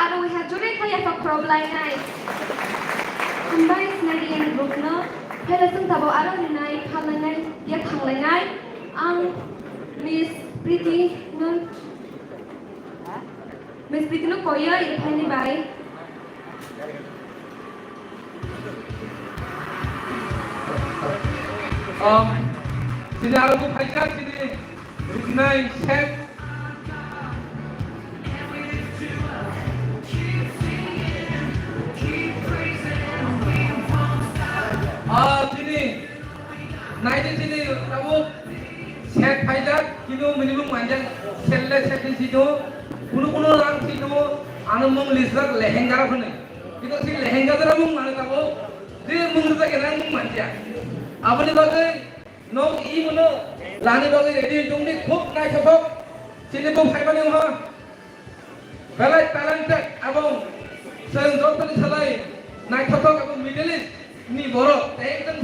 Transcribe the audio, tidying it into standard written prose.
aro ha jure khaya fa problem nai hambai snadian group no phela sung tabo aro ni nai phalangai ya thanglangai ang Miss Pretty no Miss Pretty no koya i phani bai sini aku pakai sini Ruknai Chef sini naik di sini kamu Chef pakai kilo minimum manjang selle chef di situ kuno orang situ anu mung lisrak lehenga punya itu si lehenga tu mung mana kamu dia mung tu kena mung manjang apa ni bagai no i mana lani bagai jadi jumlah khub naik sebab sini pun fiber ni mah belai talented abang sering doktor ni selai naik sebab abang middle east ni borok, tapi kan